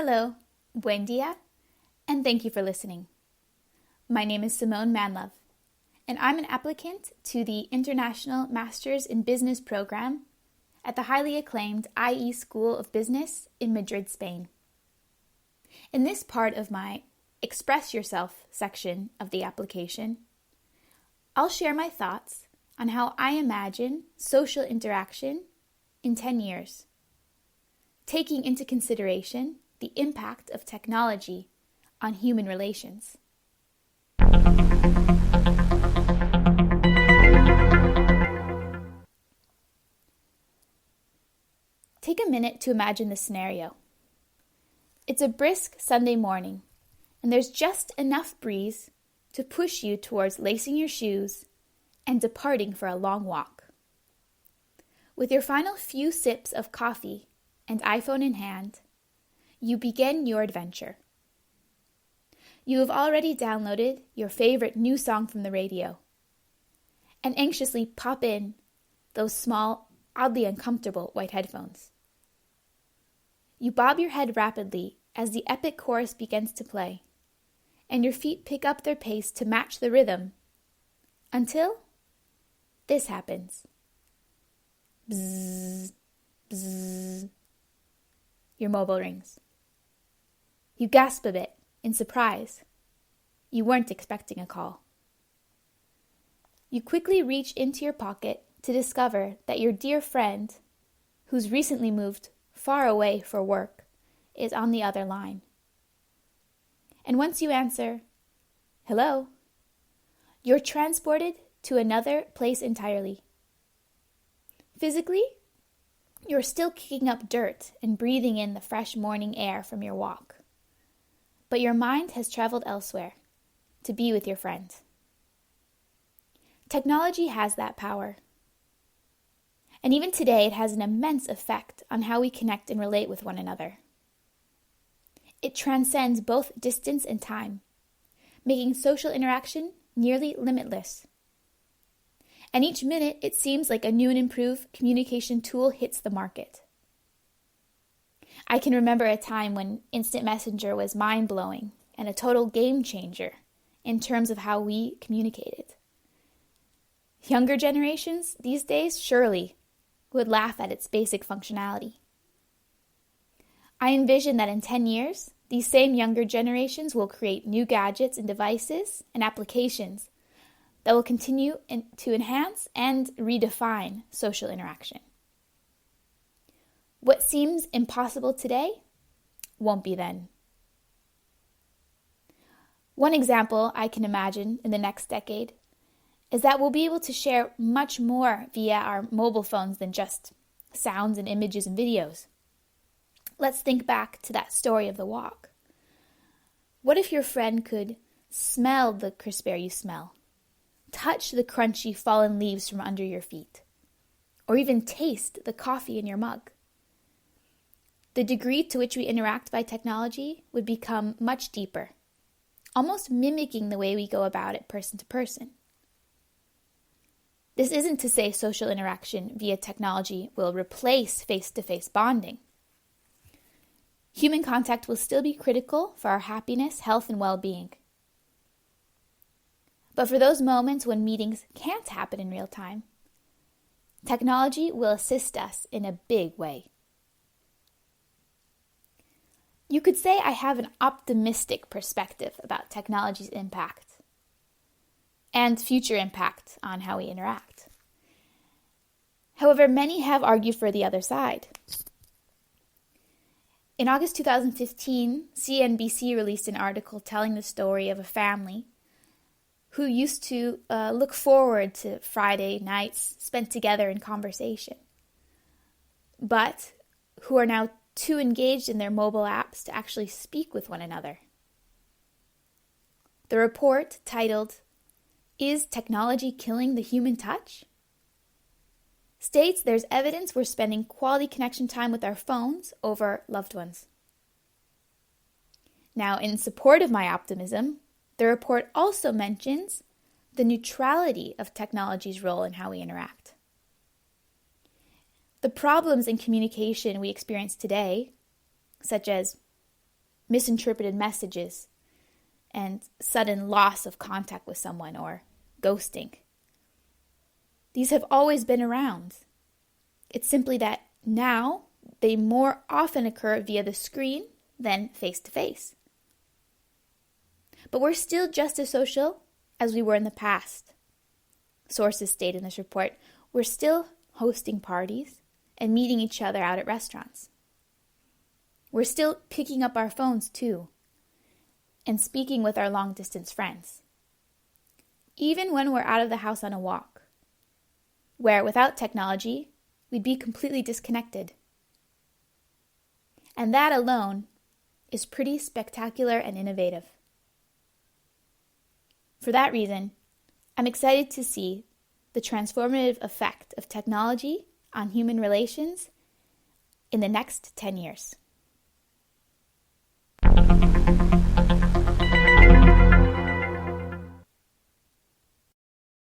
Hello, buen dia, and thank you for listening. My name is Simone Manlove, and I'm an applicant to the International Masters in Business program at the highly acclaimed IE School of Business in Madrid, Spain. In this part of my Express Yourself section of the application, I'll share my thoughts on how I imagine social interaction in 10 years, taking into consideration the impact of technology on human relations. Take a minute to imagine this scenario. It's a brisk Sunday morning, and there's just enough breeze to push you towards lacing your shoes and departing for a long walk. With your final few sips of coffee and iPhone in hand, you begin your adventure. You have already downloaded your favorite new song from the radio and anxiously pop in those small, oddly uncomfortable white headphones. You bob your head rapidly as the epic chorus begins to play, and your feet pick up their pace to match the rhythm until this happens. Bzzz, bzzz. Your mobile rings. You gasp a bit in surprise. You weren't expecting a call. You quickly reach into your pocket to discover that your dear friend, who's recently moved far away for work, is on the other line. And once you answer, "Hello," you're transported to another place entirely. Physically, you're still kicking up dirt and breathing in the fresh morning air from your walk. But your mind has traveled elsewhere to be with your friend. Technology has that power. And even today, it has an immense effect on how we connect and relate with one another. It transcends both distance and time, making social interaction nearly limitless. And each minute, it seems like a new and improved communication tool hits the market. I can remember a time when instant messenger was mind-blowing and a total game changer in terms of how we communicated. Younger generations these days surely would laugh at its basic functionality. I envision that in 10 years, these same younger generations will create new gadgets and devices and applications that will continue to enhance and redefine social interaction. What seems impossible today won't be then. One example I can imagine in the next decade is that we'll be able to share much more via our mobile phones than just sounds and images and videos. Let's think back to that story of the walk. What if your friend could smell the crisp air you smell, touch the crunchy fallen leaves from under your feet, or even taste the coffee in your mug? The degree to which we interact by technology would become much deeper, almost mimicking the way we go about it person to person. This isn't to say social interaction via technology will replace face-to-face bonding. Human contact will still be critical for our happiness, health, and well-being. But for those moments when meetings can't happen in real time, technology will assist us in a big way. You could say I have an optimistic perspective about technology's impact and future impact on how we interact. However, many have argued for the other side. In August 2015, CNBC released an article telling the story of a family who used to look forward to Friday nights spent together in conversation, but who are now too engaged in their mobile apps to actually speak with one another. The report, titled, "Is Technology Killing the Human Touch?" states there's evidence we're spending quality connection time with our phones over loved ones. Now, in support of my optimism, the report also mentions the neutrality of technology's role in how we interact. The problems in communication we experience today, such as misinterpreted messages and sudden loss of contact with someone or ghosting. These have always been around. It's simply that now they more often occur via the screen than face-to-face. But we're still just as social as we were in the past. Sources state in this report, we're still hosting parties and meeting each other out at restaurants. We're still picking up our phones too and speaking with our long-distance friends. Even when we're out of the house on a walk, where without technology, we'd be completely disconnected. And that alone is pretty spectacular and innovative. For that reason, I'm excited to see the transformative effect of technology on human relations in the next 10 years.